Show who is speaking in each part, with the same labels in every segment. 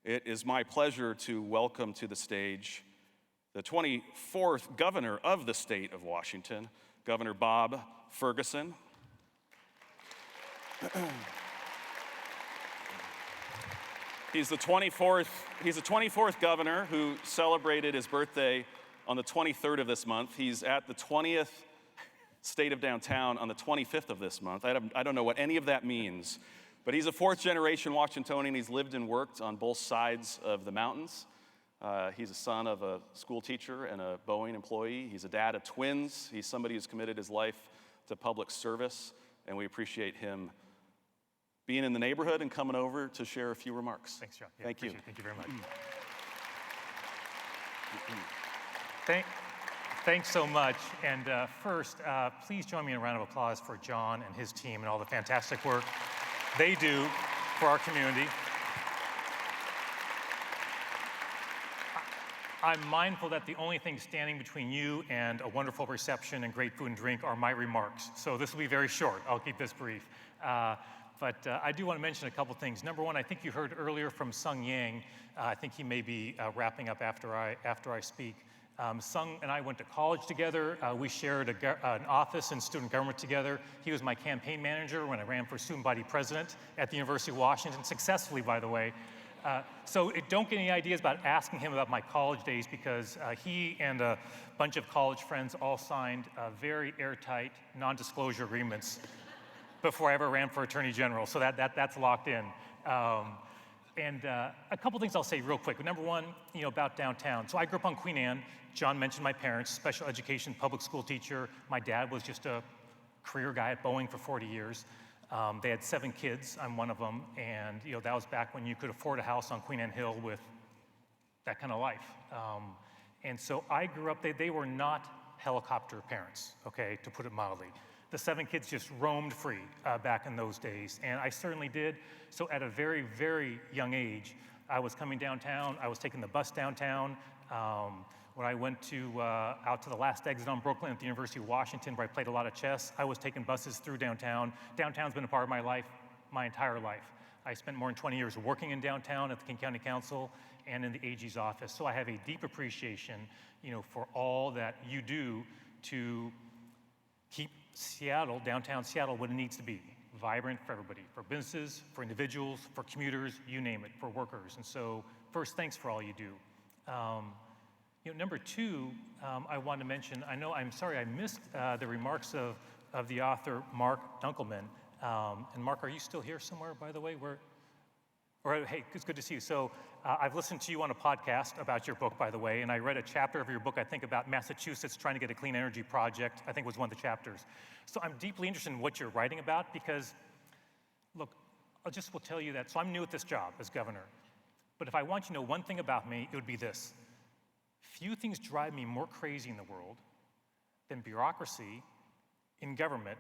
Speaker 1: It is my pleasure to welcome to the stage the 24th governor of the state of Washington, Governor Bob Ferguson. He's the 24th governor who celebrated his birthday on the 23rd of this month. He's at the 20th state of downtown on the 25th of this month. I don't know what any of that means, but he's a fourth generation Washingtonian. He's lived and worked on both sides of the mountains. He's a son of a school teacher and a Boeing employee. He's a dad of twins. He's somebody who's committed his life to public service, and we appreciate him being in the neighborhood and coming over to share a few remarks.
Speaker 2: Thanks, John.
Speaker 1: Thank you.
Speaker 2: Thank you very much. Thanks so much. And first, please join me in a round of applause for John and his team and all the fantastic work they do for our community. I'm mindful that the only thing standing between you and a wonderful reception and great food and drink are my remarks. So this will be very short. I'll keep this brief. But I do want to mention a couple things. Number one, I think you heard earlier from Sung Yang. I think he may be wrapping up after I speak. Sung and I went to college together. We shared an office in student government together. He was my campaign manager when I ran for student body president at the University of Washington, successfully, by the way. So don't get any ideas about asking him about my college days, because he and a bunch of college friends all signed very airtight non-disclosure agreements before I ever ran for Attorney General. So that's locked in. And a couple things I'll say real quick. Number one, about downtown. So I grew up on Queen Anne. John mentioned my parents, special education public school teacher. My dad was just a career guy at Boeing for 40 years. They had 7 kids. I'm one of them. And that was back when you could afford a house on Queen Anne Hill with that kind of life. And so I grew up, they were not helicopter parents, okay, to put it mildly. The 7 kids just roamed free back in those days, and I certainly did. So at a very, very young age, I was coming downtown. I was taking the bus downtown. When I went out to the last exit on Brooklyn at the University of Washington, where I played a lot of chess, I was taking buses through downtown. Downtown's been a part of my life my entire life. I spent more than 20 years working in downtown at the King County Council and in the AG's office. So I have a deep appreciation, for all that you do to keep Seattle, downtown Seattle, what it needs to be. Vibrant for everybody, for businesses, for individuals, for commuters, you name it, for workers. And so first, thanks for all you do. Number two, I want to mention, I'm sorry I missed the remarks of the author, Mark Dunkelman. And Mark, are you still here somewhere, by the way? Hey, it's good to see you. So I've listened to you on a podcast about your book, by the way, and I read a chapter of your book, I think, about Massachusetts trying to get a clean energy project, I think was one of the chapters. So I'm deeply interested in what you're writing about, because, look, will tell you that, so I'm new at this job as governor, but if I want you to know one thing about me, it would be this. Few things drive me more crazy in the world than bureaucracy in government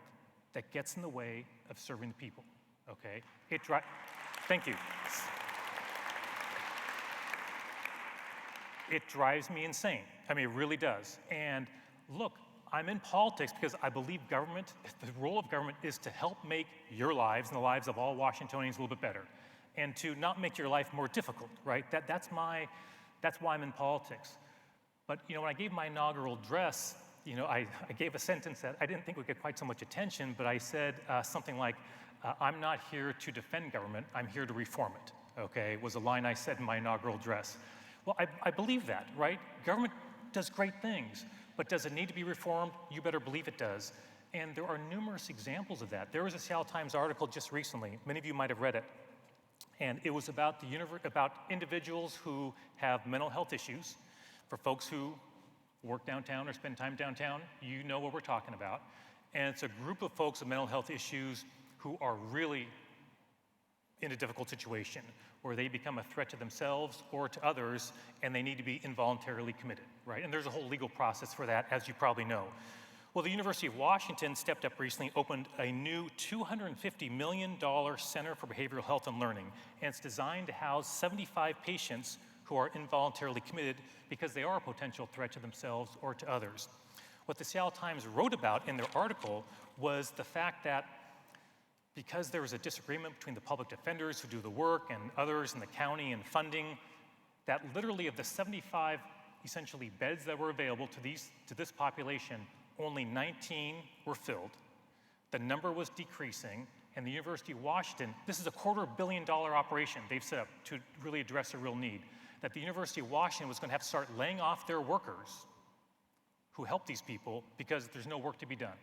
Speaker 2: that gets in the way of serving the people, okay? Thank you. It drives me insane. I mean, it really does. And look, I'm in politics because I believe the role of government is to help make your lives and the lives of all Washingtonians a little bit better, and to not make your life more difficult, right? That's why I'm in politics. But when I gave my inaugural address, I gave a sentence that I didn't think would get quite so much attention, but I said something like, I'm not here to defend government, I'm here to reform it, okay? Was a line I said in my inaugural address. Well, I believe that, right? Government does great things, but does it need to be reformed? You better believe it does. And there are numerous examples of that. There was a Seattle Times article just recently, many of you might have read it, and it was about individuals who have mental health issues. For folks who work downtown or spend time downtown, you know what we're talking about. And it's a group of folks with mental health issues who are really in a difficult situation, where they become a threat to themselves or to others, and they need to be involuntarily committed, right? And there's a whole legal process for that, as you probably know. Well, the University of Washington stepped up recently, opened a new $250 million Center for Behavioral Health and Learning, and it's designed to house 75 patients who are involuntarily committed because they are a potential threat to themselves or to others. What the Seattle Times wrote about in their article was the fact that because there was a disagreement between the public defenders who do the work and others in the county and funding, that literally of the 75 essentially beds that were available to this population, only 19 were filled. The number was decreasing, and the University of Washington, this is a $250 million operation they've set up to really address a real need, that the University of Washington was going to have to start laying off their workers who help these people because there's no work to be done.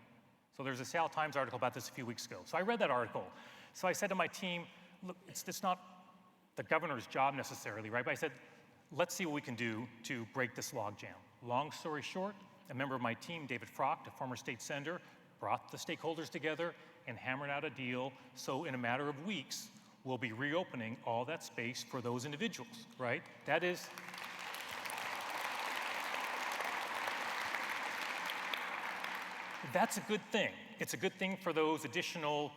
Speaker 2: So there's a Seattle Times article about this a few weeks ago. So I read that article. So I said to my team, look, it's not the governor's job necessarily, right? But I said, let's see what we can do to break this logjam. Long story short, a member of my team, David Frocht, a former state senator, brought the stakeholders together and hammered out a deal. So in a matter of weeks, we'll be reopening all that space for those individuals, right? That is, that's a good thing. It's a good thing for those additional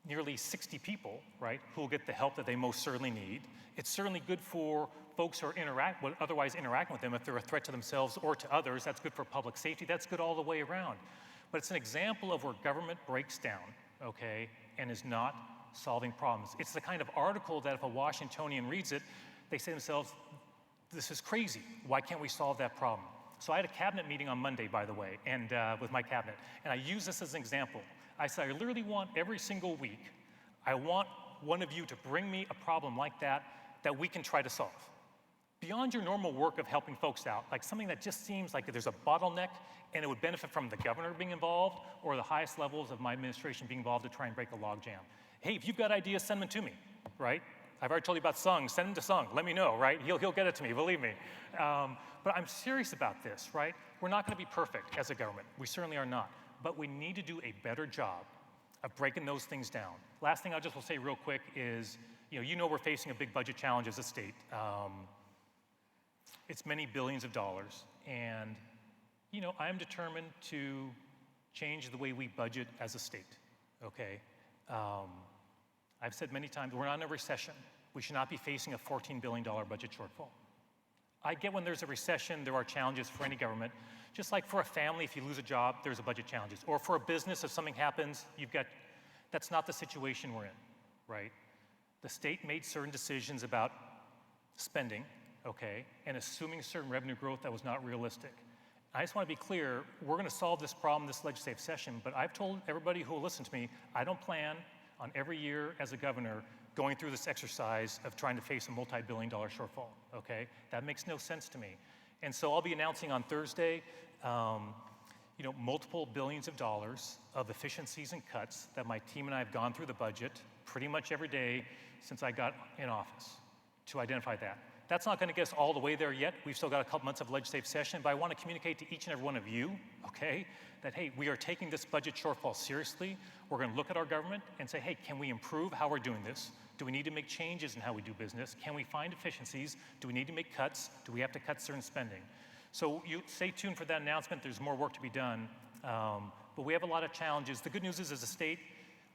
Speaker 2: nearly 60 people, right, who will get the help that they most certainly need. It's certainly good for folks who are otherwise interacting with them if they're a threat to themselves or to others. That's good for public safety. That's good all the way around. But it's an example of where government breaks down, okay, and is not solving problems. It's the kind of article that if a Washingtonian reads it, they say to themselves, this is crazy. Why can't we solve that problem? So I had a cabinet meeting on Monday, by the way, and with my cabinet, and I use this as an example. I said, I literally want every single week, I want one of you to bring me a problem like that we can try to solve. Beyond your normal work of helping folks out, like something that just seems like there's a bottleneck and it would benefit from the governor being involved or the highest levels of my administration being involved to try and break a logjam. Hey, if you've got ideas, send them to me, right? I've already told you about Sung. Send him to Sung. Let me know, right? He'll get it to me, believe me. But I'm serious about this, right? We're not going to be perfect as a government. We certainly are not. But we need to do a better job of breaking those things down. Last thing I just will say real quick is, you know we're facing a big budget challenge as a state. It's many billions of dollars. And, I'm determined to change the way we budget as a state, okay? I've said many times, we're not in a recession. We should not be facing a $14 billion budget shortfall. I get when there's a recession, there are challenges for any government. Just like for a family, if you lose a job, there's a budget challenges. Or for a business, if something happens, that's not the situation we're in, right? The state made certain decisions about spending, okay, and assuming certain revenue growth that was not realistic. I just want to be clear, we're going to solve this problem this legislative session, but I've told everybody who will listen to me, I don't plan on every year as a governor going through this exercise of trying to face a multi-billion dollar shortfall, okay? That makes no sense to me. And so I'll be announcing on Thursday, multiple billions of dollars of efficiencies and cuts that my team and I have gone through the budget pretty much every day since I got in office to identify that. That's not going to get us all the way there yet. We've still got a couple months of legislative session, but I want to communicate to each and every one of you, okay, that, hey, we are taking this budget shortfall seriously. We're going to look at our government and say, hey, can we improve how we're doing this? Do we need to make changes in how we do business? Can we find efficiencies? Do we need to make cuts? Do we have to cut certain spending? So you stay tuned for that announcement. There's more work to be done, but we have a lot of challenges. The good news is, as a state,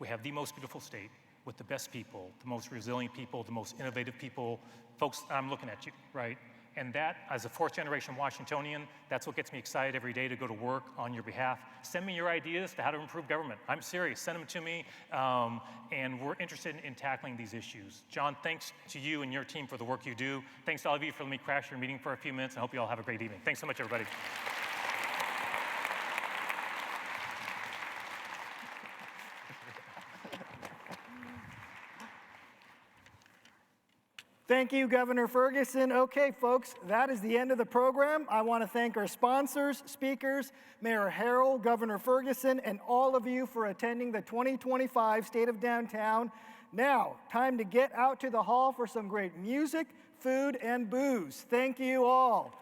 Speaker 2: we have the most beautiful state with the best people, the most resilient people, the most innovative people. Folks, I'm looking at you, right? And that, as a fourth-generation Washingtonian, that's what gets me excited every day to go to work on your behalf. Send me your ideas to how to improve government. I'm serious. Send them to me, and we're interested in tackling these issues. John, thanks to you and your team for the work you do. Thanks to all of you for letting me crash your meeting for a few minutes, and I hope you all have a great evening. Thanks so much, everybody.
Speaker 3: Thank you, Governor Ferguson. Okay, folks, that is the end of the program. I want to thank our sponsors, speakers, Mayor Harrell, Governor Ferguson, and all of you for attending the 2025 State of Downtown. Now, time to get out to the hall for some great music, food, and booze. Thank you all.